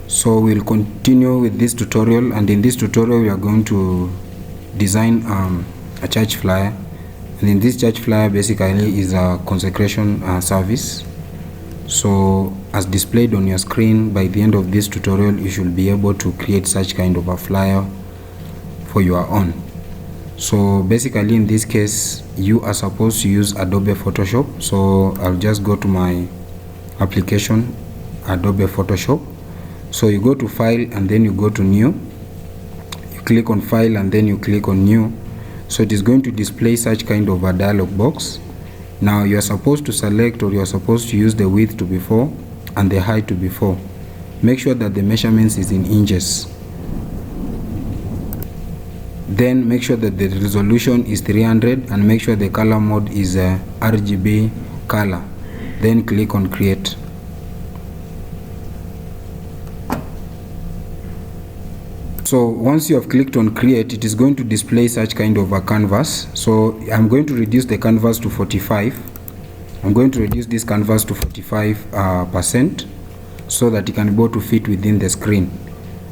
So we'll continue with this tutorial, and in this tutorial we are going to design a church flyer. And in this church flyer basically is a consecration service. So as displayed on your screen, by the end of this tutorial you should be able to create such kind of a flyer for your own. So basically in this case you are supposed to use Adobe Photoshop. So I'll just go to my application, Adobe Photoshop. So you go to file and then you go to new, you click on file and then you click on new. So it is going to display such kind of a dialog box. Now you are supposed to select, or you are supposed to use the width to be 4 and the height to be 4. Make sure that the measurements is in inches. Then make sure that the resolution is 300 and make sure the color mode is RGB color. Then click on create. So once you have clicked on create, it is going to display such kind of a canvas. So I'm going to reduce the canvas to 45. I'm going to reduce this canvas to 45% so that it can be able to fit within the screen.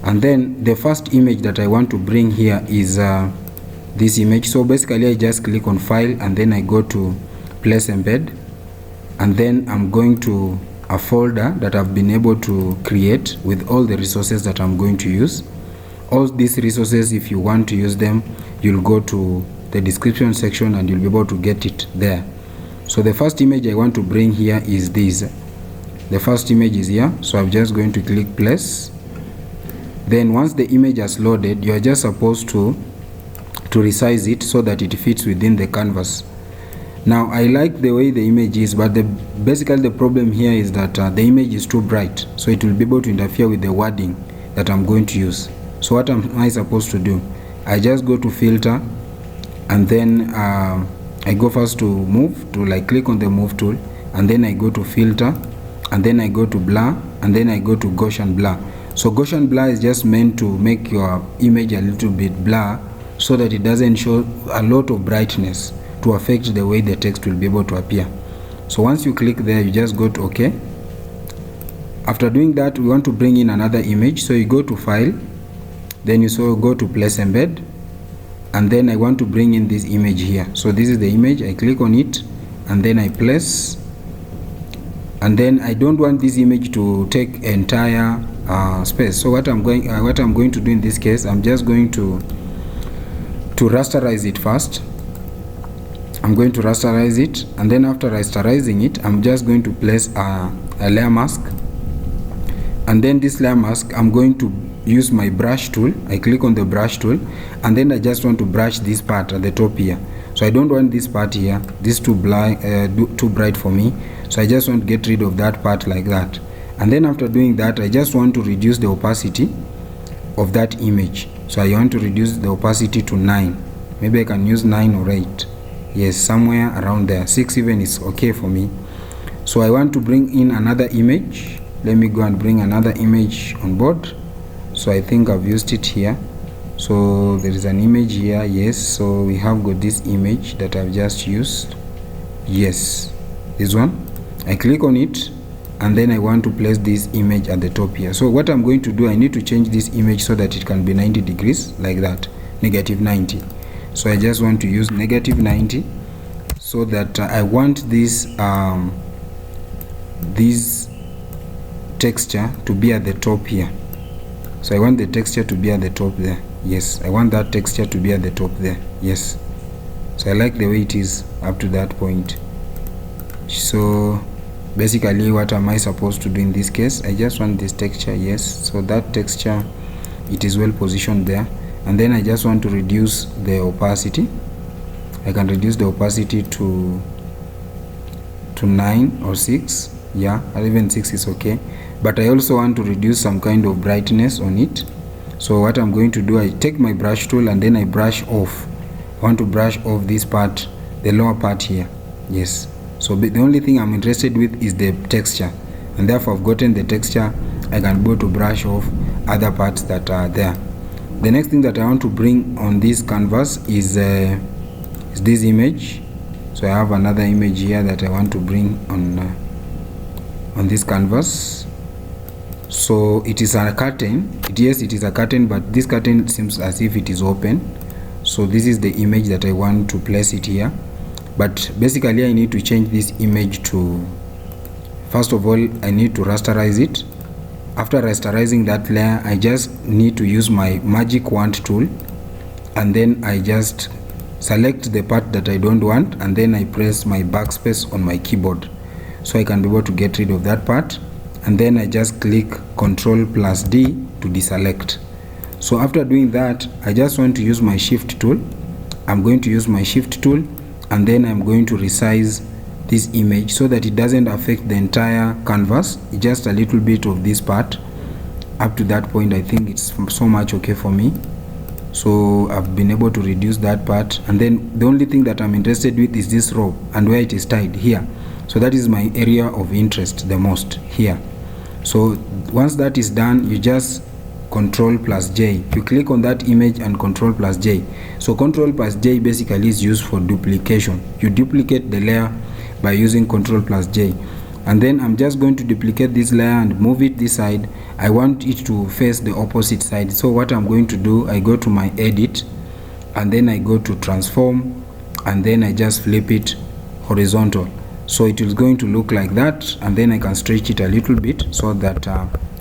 And then the first image that I want to bring here is this image. So basically I just click on file and then I go to place embed, and then I'm going to a folder that I've been able to create with all the resources that I'm going to use. All these resources, if you want to use them, you'll go to the description section and you'll be able to get it there. So the first image I want to bring here is this. The first image is here, so I'm just going to click place. Then once the image has loaded, you are just supposed to resize it so that it fits within the canvas. Now I like the way the image is, but basically the problem here is that the image is too bright, so it will be able to interfere with the wording that I'm going to use. So what am I supposed to do? I just go to filter, and then I go first to move, to like click on the move tool, and then I go to filter, and then I go to blur, and then I go to Gaussian blur. So Gaussian blur is just meant to make your image a little bit blur so that it doesn't show a lot of brightness to affect the way the text will be able to appear. So once you click there, you just go to OK. After doing that, we want to bring in another image. So you go to file, then you go to place embed, and then I want to bring in this image here. So this is the image. I click on it and then I place, and then I don't want this image to take entire space. So what I'm going to do in this case, I'm just going to rasterize it first. I'm going to rasterize it, and then after rasterizing it, I'm just going to place a layer mask, and then this layer mask I'm going to use my brush tool. I click on the brush tool, and then I just want to brush this part at the top here. So I don't want this part here, this too bright for me, so I just want to get rid of that part like that. And then after doing that, I just want to reduce the opacity of that image. So I want to reduce the opacity to 9. Maybe I can use 9 or 8. Yes, somewhere around there. 6 even is okay for me. So I want to bring in another image. Let me go and bring another image on board. So I think I've used it here. So there is an image here. Yes, so we have got this image that I've just used. Yes, this one. I click on it, and then I want to place this image at the top here. So what I'm going to do, I need to change this image so that it can be 90 degrees like that, negative 90. So I just want to use negative 90 so that I want this this texture to be at the top here. So I want the texture to be at the top there. Yes, I want that texture to be at the top there. Yes, so I like the way it is up to that point. So basically what am I supposed to do in this case? I just want this texture. Yes, so that texture, it is well positioned there, and then I just want to reduce the opacity. I can reduce the opacity to 9 or 6. Yeah, or even 6 is okay, but I also want to reduce some kind of brightness on it. So what I'm going to do, I take my brush tool and then I brush off. I want to brush off this part, the lower part here. Yes, so the only thing I'm interested with is the texture, and therefore I've gotten the texture. I can go to brush off other parts that are there. The next thing that I want to bring on this canvas is this image. So I have another image here that I want to bring on this canvas. So it is a curtain. Yes, it is a curtain, but this curtain seems as if it is open. So this is the image that I want to place it here. But basically I need to change this image to, first of all, I need to rasterize it. After rasterizing that layer, I just need to use my magic wand tool, and then I just select the part that I don't want, and then I press my backspace on my keyboard so I can be able to get rid of that part, and then I just click Ctrl+D to deselect. So after doing that, I just want to use my shift tool. I'm going to use my shift tool, and then I'm going to resize this image so that it doesn't affect the entire canvas, just a little bit of this part. Up to that point, I think it's so much okay for me. So I've been able to reduce that part, and then the only thing that I'm interested with is this row and where it is tied here. So that is my area of interest the most here. So once that is done, you just Ctrl+J. You click on that image and Ctrl+J. So Ctrl+J basically is used for duplication. You duplicate the layer by using Ctrl+J. And then I'm just going to duplicate this layer and move it this side. I want it to face the opposite side. So what I'm going to do, I go to my edit, and then I go to transform, and then I just flip it horizontal. So it is going to look like that, and then I can stretch it a little bit so that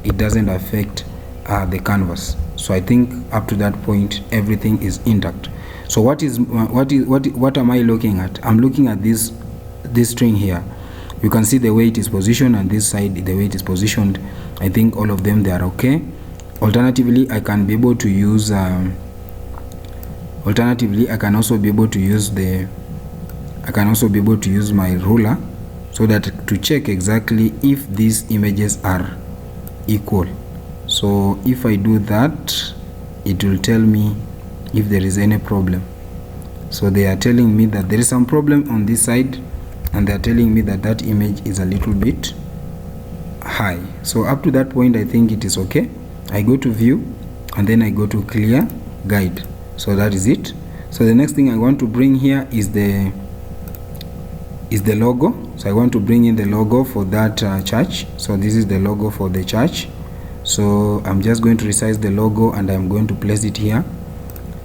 it doesn't affect the canvas. So I think up to that point everything is intact. So what am I looking at? I'm looking at this string here. You can see the way it is positioned, and this side the way it is positioned. I think all of them, they are okay. Alternatively, I can be able to use I can also be able to use my ruler so that to check exactly if these images are equal. So if I do that, it will tell me if there is any problem. So they are telling me that there is some problem on this side, and they are telling me that that image is a little bit high. So up to that point, I think it is okay. I go to view, and then I go to clear guide. So that is it. So the next thing I want to bring here is the logo. So I want to bring in the logo for that church. So this is the logo for the church. So I'm just going to resize the logo, and I'm going to place it here.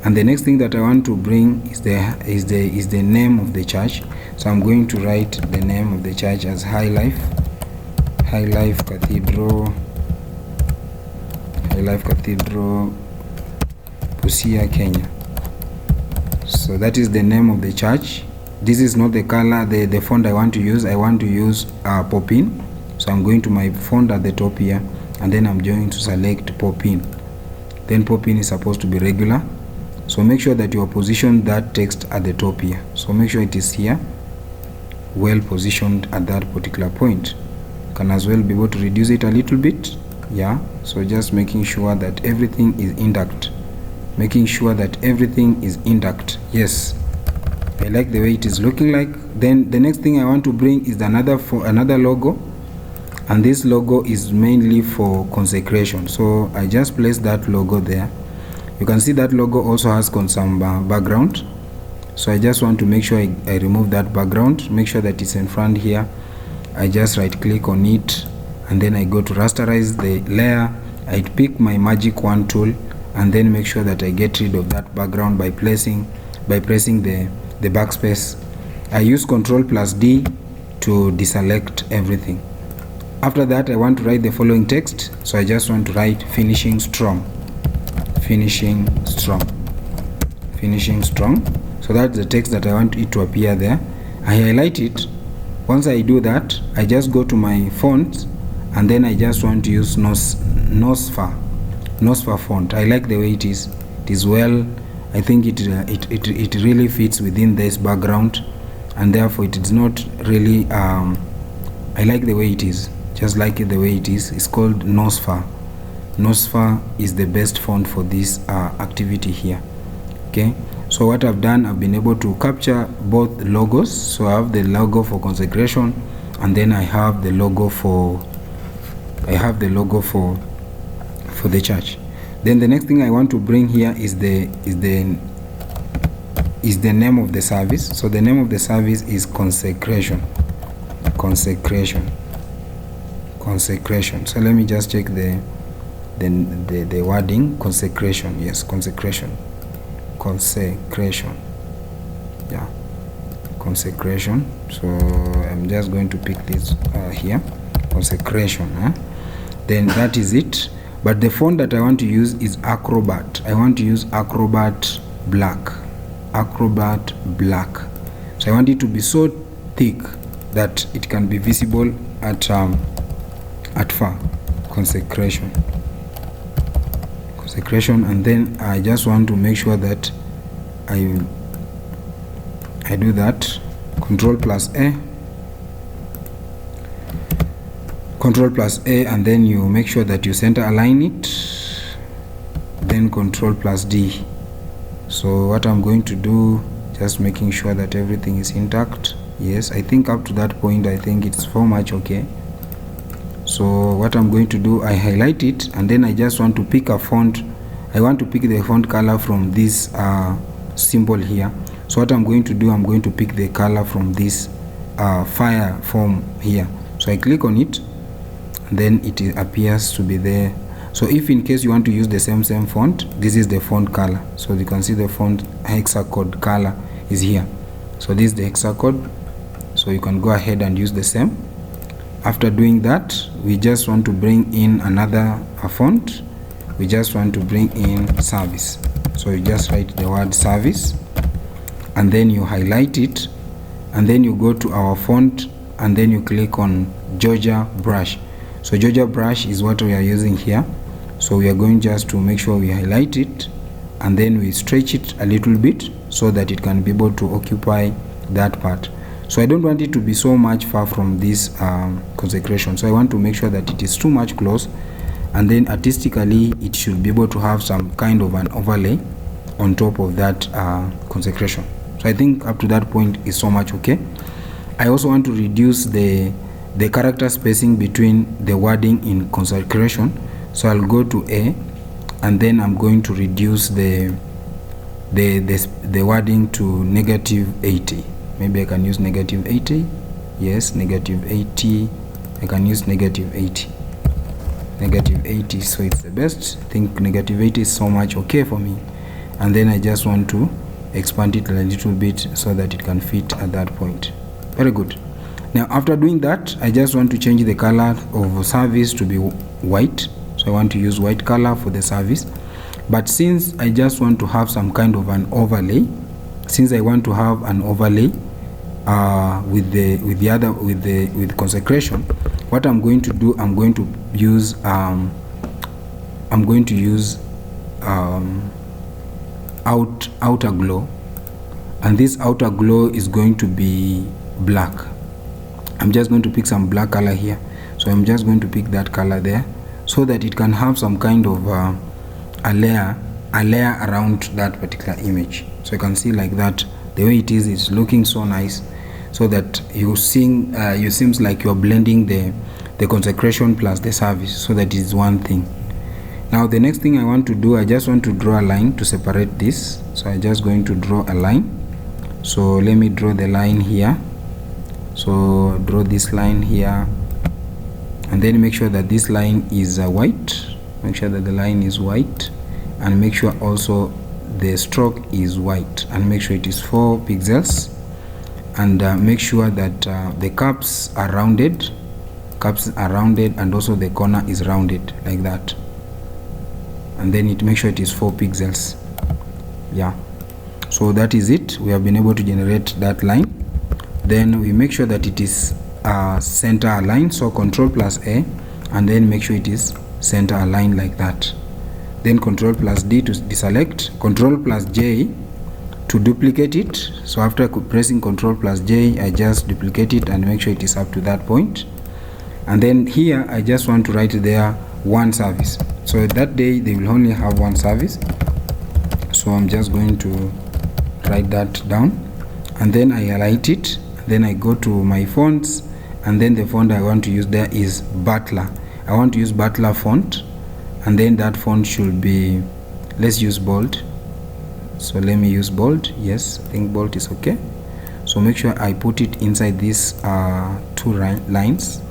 And the next thing that I want to bring is the name of the church. So I'm going to write the name of the church as High Life Cathedral, Busia, Kenya. So that is the name of the church. This is not the color, the font I want to use. I want to use Pop-in. So I'm going to my font at the top here, and then I'm going to select Pop-in. Then Pop-in is supposed to be regular. So make sure that you position that text at the top here. So make sure it is here, well positioned at that particular point. Can as well be able to reduce it a little bit. Yeah, so just making sure that everything is intact. Yes, I like the way it is looking like. Then the next thing I want to bring is another logo, and this logo is mainly for consecration. So I just place that logo there. You can see that logo also has some background. So I just want to make sure I remove that background. Make sure that it's in front here. I just right click on it, and then I go to rasterize the layer. I pick my magic wand tool, and then make sure that I get rid of that background by pressing the backspace. I use Ctrl+D to deselect everything. After that, I want to write the following text. So I just want to write finishing strong. So that's the text that I want it to appear there. I highlight it. Once I do that, I just go to my fonts, and then I just want to use Nosfa font. I like the way it is. It is well. I think it really fits within this background, and therefore it is not really I like the way it is. Just like it the way it is. It's called Nosfa. Nosfa is the best font for this activity here. Okay, so what I've done, I've been able to capture both logos. So I have the logo for consecration, and then I have the logo for the church. Then the next thing I want to bring here is the name of the service. So the name of the service is consecration. consecration. So let me just check the wording. Consecration, yes, consecration, yeah, consecration. So I'm just going to pick this here, consecration. Then that is it. But the font that I want to use is Acrobat. I want to use Acrobat Black. Acrobat Black. So I want it to be so thick that it can be visible at far. Consecration, and then I just want to make sure that I do that. Control plus A, and then you make sure that you center align it, then Control plus D. So what I'm going to do, just making sure that everything is intact. Yes, I think up to that point I think it's so much okay. So what I'm going to do, I highlight it, and then I just want to pick a font. I want to pick the font color from this symbol here. So what I'm going to do, I'm going to pick the color from this fire form here. So I click on it, and then it appears to be there. So if in case you want to use the same font, this is the font color. So you can see the font hexacode color is here. So this is the hexacode. So you can go ahead and use the same. After doing that, we just want to bring in another font. We just want to bring in service. So you just write the word service, and then you highlight it, and then you go to our font, and then you click on Georgia brush. So Georgia brush is what we are using here. So we are going just to make sure we highlight it, and then we stretch it a little bit so that it can be able to occupy that part. So I don't want it to be so much far from this consecration. So I want to make sure that it is too much close, and then artistically it should be able to have some kind of an overlay on top of that consecration. So I think up to that point is so much okay. I also want to reduce the character spacing between the wording in consecration. So I'll go to A, and then I'm going to reduce the wording to -80. Maybe I can use -80. Yes, -80. I can use -80. -80, so it's the best. I think -80 is so much okay for me. And then I just want to expand it a little bit so that it can fit at that point. Very good. Now after doing that, I just want to change the color of service to be white. So I want to use white color for the service. But since I just want to have some kind of an overlay, with consecration, what I'm going to do, I'm going to use outer glow, and this outer glow is going to be black. I'm just going to pick some black color here. So I'm just going to pick that color there so that it can have some kind of a layer around that particular image. So you can see like that, the way it is looking so nice, so that you seems like you're blending the consecration plus the service, so that is one thing. Now the next thing I want to do, I just want to draw a line to separate this. So I'm just going to draw a line. So let me draw the line here. So draw this line here, and then make sure that this line is white. Make sure that the line is white, and make sure also the stroke is white, and make sure it is 4 pixels, and make sure that the caps are rounded, and also the corner is rounded like that, and then make sure it is 4 pixels. Yeah, so that is it. We have been able to generate that line. Then we make sure that it is center aligned. So Control plus A, and then make sure it is center aligned like that. Then Control plus D to deselect, Control plus J to duplicate it. So after pressing Control plus J, I just duplicate it and make sure it is up to that point. And then here I just want to write there one service. So that day they will only have one service. So I'm just going to write that down, and then I highlight it. Then I go to my fonts, and then the font I want to use there is Butler. I want to use Butler font, and then that font should be, let's use bold. So let me use bold. Yes, I think bold is okay. So make sure I put it inside these 2 lines.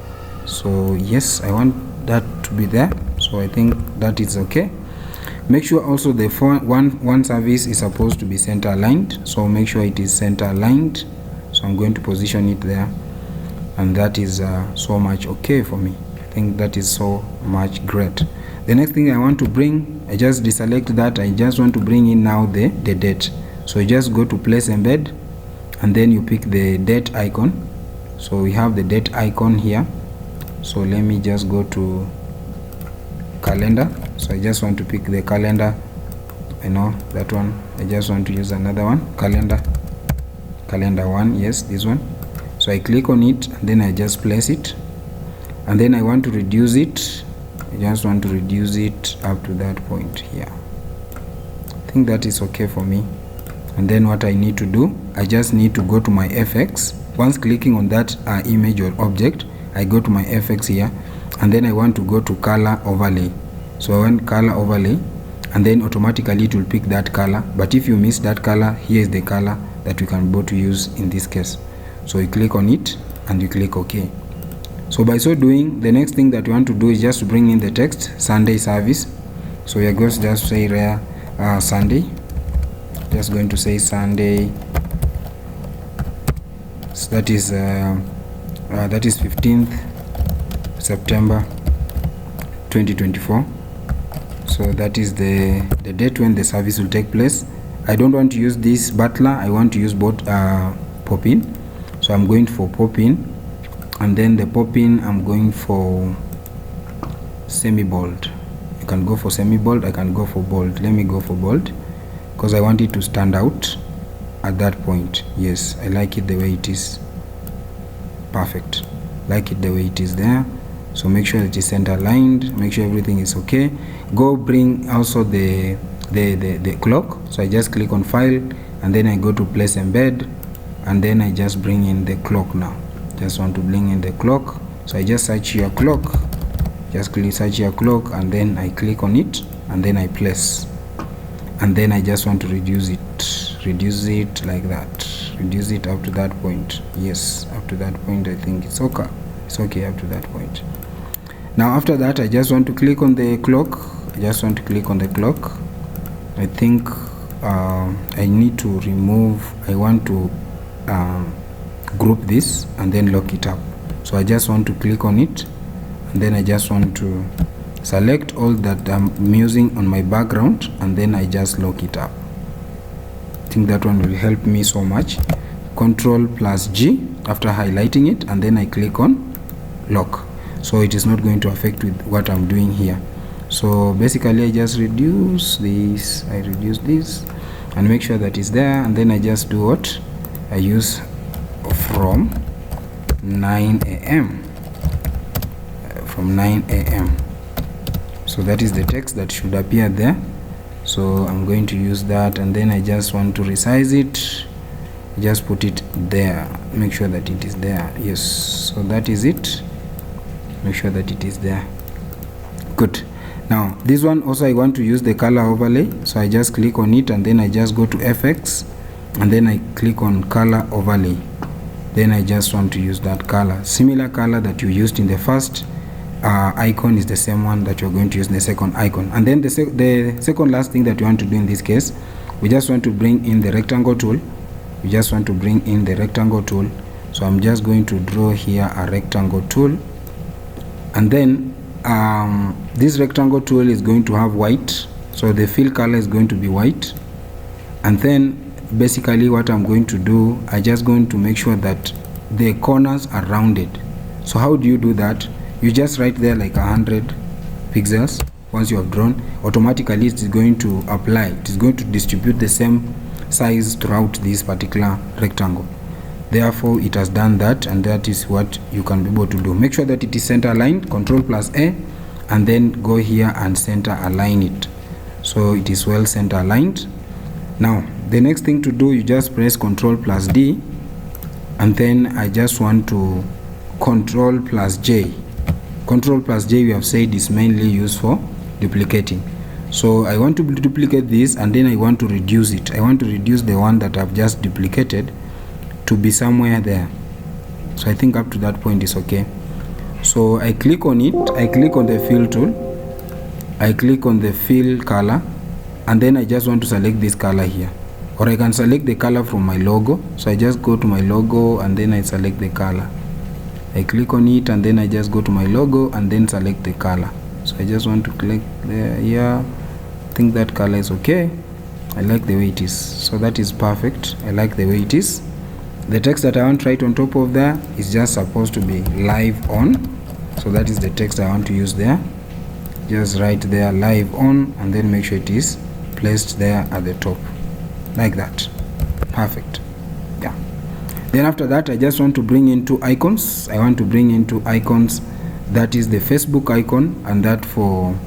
So yes, I want that to be there, so I think that is okay. Make sure also the one service is supposed to be center aligned, so make sure it is center aligned. So I'm going to position it there, and that is so much okay for me. I think that is so much great. The next thing I want to bring, I just deselect that. I just want to bring in now the date. So you just go to place embed, and then you pick the date icon. So we have the date icon here. So let me just go to calendar. So I just want to pick the calendar. I know that one. I just want to use another one, calendar 1. Yes, this one. So I click on it, and then I just place it, and then I want to reduce it. I just want to reduce it up to that point here. I think that is okay for me. And then what I need to do, I just need to go to my FX. Once clicking on that image or object, I go to my FX here, and then I want to go to color overlay. So I want color overlay, and then automatically it will pick that color. But if you miss that color, here is the color that we can go to use in this case. So you click on it, and you click OK. So by so doing, the next thing that you want to do is just to bring in the text Sunday service. So you're going to just say rare Sunday. Just going to say Sunday. So that is 15th September 2024. So that is the date when the service will take place. I don't want to use this butler, I want to use both pop-in. So I'm going for pop-in, and then the pop-in I'm going for semi-bold. You can go for semi-bold, I can go for bold. Let me go for bold because I want it to stand out at that point. Yes, I like it the way it is. Perfect. Like it the way it is there. So make sure it is center aligned, make sure everything is okay. Go bring also the clock. So I just click on file, and then I go to place embed, and then I just bring in the clock now. Just want to bring in the clock. So I just search your clock, just click search your clock, and then I click on it, and then I place, and then I just want to reduce it like that, reduce it up to that point. Yes, up to that point I think it's okay. It's okay up to that point. Now after that, I just want to click on the clock. I just want to click on the clock. I think I need to remove, I want to group this and then lock it up. So I just want to click on it, and then I just want to select all that I'm using on my background, and then I just lock it up. I think that one will help me so much. Ctrl+G after highlighting it, and then I click on lock, so it is not going to affect with what I'm doing here. So basically I just reduce this, I reduce this and make sure that it's there, and then I just do what I use from 9 a.m. from 9 a.m. So that is the text that should appear there. So I'm going to use that, and then I just want to resize it, just put it there, make sure that it is there. Yes, so that is it, make sure that it is there. Good. Now this one also I want to use the color overlay, so I just click on it, and then I just go to FX, and then I click on color overlay. Then I just want to use that color, similar color that you used in the first icon is the same one that you're going to use in the second icon. And then the second last thing that you want to do in this case, we just want to bring in the rectangle tool. We just want to bring in the rectangle tool. So I'm just going to draw here a rectangle tool, and then this rectangle tool is going to have white, so the fill color is going to be white. And then basically what I'm going to do, I just going to make sure that the corners are rounded. So how do you do that? You just write there like 100 pixels. Once you have drawn, automatically it is going to apply, it is going to distribute the same size throughout this particular rectangle. Therefore it has done that, and that is what you can be able to do. Make sure that it is center aligned, Ctrl+A, and then go here and center align it, so it is well center aligned. Now the next thing to do, you just press Ctrl+D, and then I just want to Ctrl+J. Ctrl+J we have said is mainly used for duplicating. So I want to duplicate this, and then I want to reduce it. I want to reduce the one that I've just duplicated to be somewhere there. So I think up to that point is okay. So I click on it, I click on the fill tool, I click on the fill color, and then I just want to select this color here, or I can select the color from my logo. So I just go to my logo and then I select the color. I click on it and then I just go to my logo and then select the color. So I just want to click there. Yeah, I think that color is okay. I like the way it is. So that is perfect. I like the way it is. The text that I want to write on top of there is just supposed to be live on. So that is the text I want to use there. Just write there live on and then make sure it is placed there at the top like that. Perfect. Yeah. Then after that, I just want to bring in two icons. I want to bring in two icons. That is the Facebook icon and that for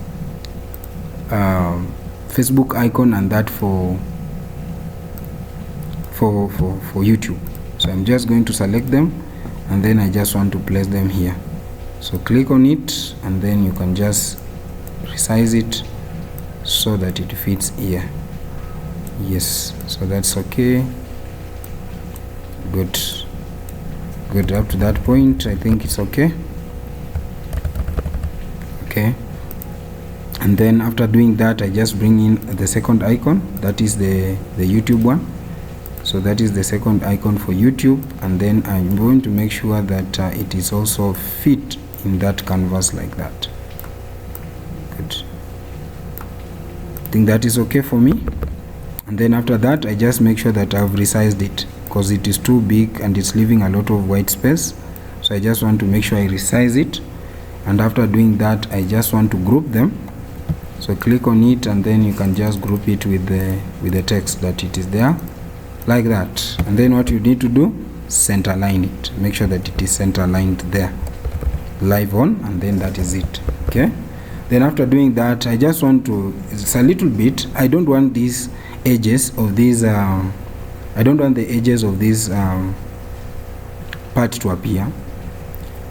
Facebook icon and that for YouTube. So I'm just going to select them and then I just want to place them here. So click on it and then you can just resize it so that it fits here. Yes, so that's okay. Good up to that point. I think it's okay. Okay, and then after doing that, I just bring in the second icon. That is the YouTube one. So that is the second icon for YouTube, and then I'm going to make sure that it is also fit in that canvas like that. Good. I think that is okay for me. And then after that, I just make sure that I've resized it because it is too big and it's leaving a lot of white space. So I just want to make sure I resize it. And after doing that, I just want to group them. So click on it and then you can just group it with the text that it is there like that. And then what you need to do, center line it. Make sure that it is center lined there, live on, and then that is it. Okay. Then after doing that, I just want to, it's a little bit, I don't want these edges of these I don't want the edges of this part to appear,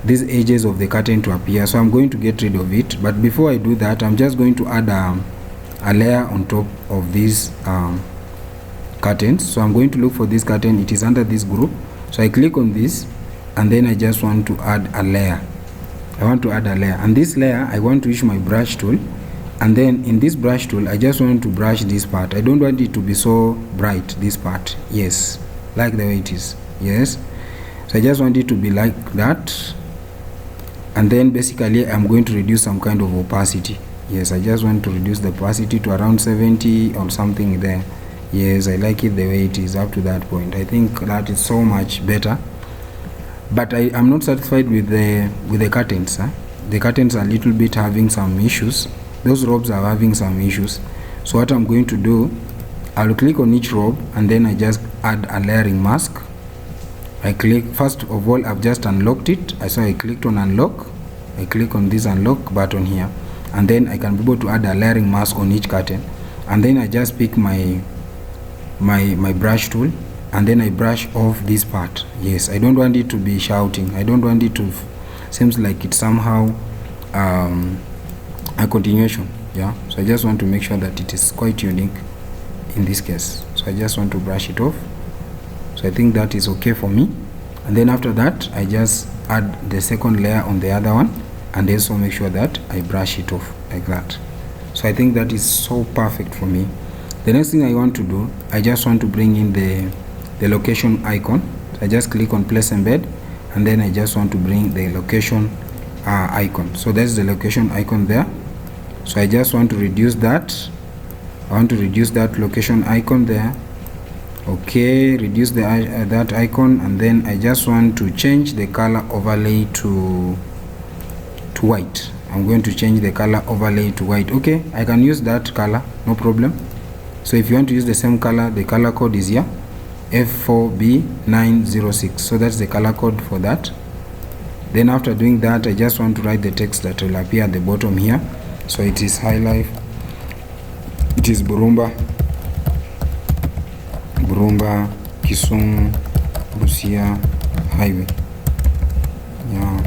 these edges of the curtain to appear, so I'm going to get rid of it. But before I do that, I'm just going to add a layer on top of these curtains. So I'm going to look for this curtain, it is under this group. So I click on this and then I just want to add a layer. I want to add a layer, and this layer I want to use my brush tool, and then in this brush tool I just want to brush this part. I don't want it to be so bright, this part. Yes, like the way it is. Yes, so I just want it to be like that, and then basically I'm going to reduce some kind of opacity. Yes, I just want to reduce the opacity to around 70 or something there. Yes, I like it the way it is up to that point. I think that is so much better. But I am not satisfied with the curtains. The curtains are a little bit having some issues. Those robes are having some issues. So what I'm going to do, I'll click on each robe and then I just add a layering mask. I click, first of all, I've just unlocked it. So I clicked on unlock. I click on this unlock button here, and then I can be able to add a layering mask on each curtain. And then I just pick my brush tool, and then I brush off this part. Yes, I don't want it to be shouting. I don't want it to seems like it's somehow a continuation. Yeah, so I just want to make sure that it is quite unique in this case. So I just want to brush it off. So I think that is okay for me. And then after that, I just add the second layer on the other one, and also make sure that I brush it off like that. So I think that is so perfect for me. The next thing I want to do, I just want to bring in the location icon. So I just click on place embed, and then I just want to bring the location icon. So that's the location icon there. So I just want to reduce that. I want to reduce that location icon there. Okay, reduce the that icon, and then I just want to change the color overlay to white. I'm going to change the color overlay to white. Okay, I can use that color, no problem. So if you want to use the same color, the color code is here, F4B906. So that's the color code for that. Then after doing that, I just want to write the text that will appear at the bottom here. So it is High Life, it is Burumba, Kisumu, Busia Highway. Yeah,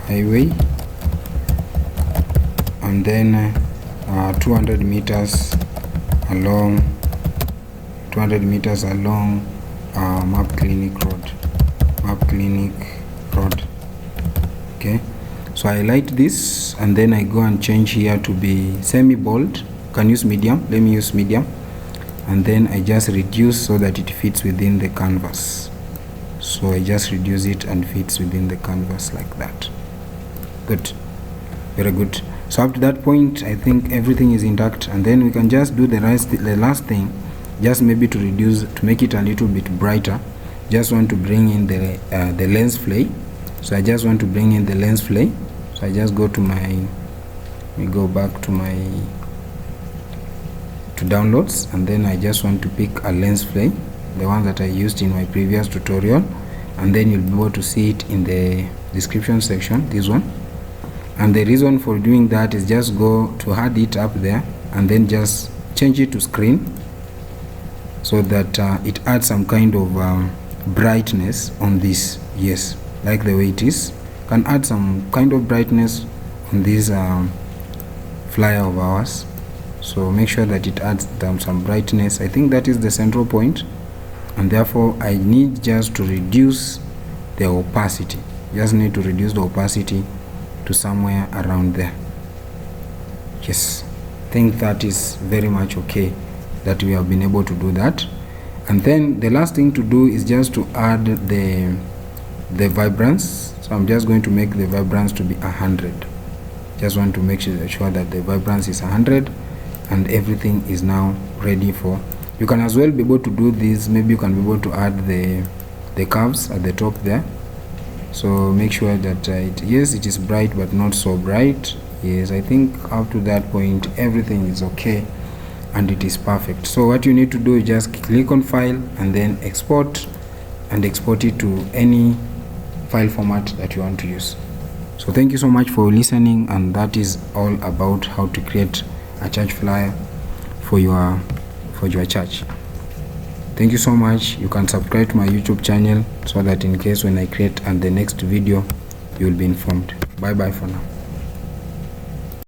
highway, and then 200 meters along Map Clinic Road. Okay, so I highlight this and then I go and change here to be semi bold. You can use medium, let me use medium, and then I just reduce so that it fits within the canvas. So I just reduce it and fits within the canvas like that. Good, very good. So up to that point I think everything is intact, and then we can just do the last thing, just maybe to reduce, to make it a little bit brighter. Just want to bring in the lens flare. So I just want to bring in the lens flare. So I just go to go back to downloads, and then I just want to pick a lens flare, the one that I used in my previous tutorial, and then you'll be able to see it in the description section, this one. And the reason for doing that is just go to add it up there and then just change it to screen, so that it adds some kind of brightness on this. Yes, like the way it is, can add some kind of brightness on this flyer of ours. So make sure that it adds some brightness. I think that is the central point, and therefore I need just to reduce the opacity. Just need to reduce the opacity to somewhere around there. Yes, I think that is very much okay that we have been able to do that. And then the last thing to do is just to add the vibrance. So I'm just going to make the vibrance to be 100. Just want to make sure that the vibrance is 100, and everything is now ready for. You can as well be able to do this. Maybe you can be able to add the curves at the top there. So make sure that yes, it is bright but not so bright. Yes, I think up to that point everything is okay and it is perfect. So what you need to do is just click on file and then export, and export it to any file format that you want to use. So thank you so much for listening, and that is all about how to create a church flyer for your church. Thank you so much. You can subscribe to my YouTube channel so that in case when I create the next video, you will be informed. Bye bye for now.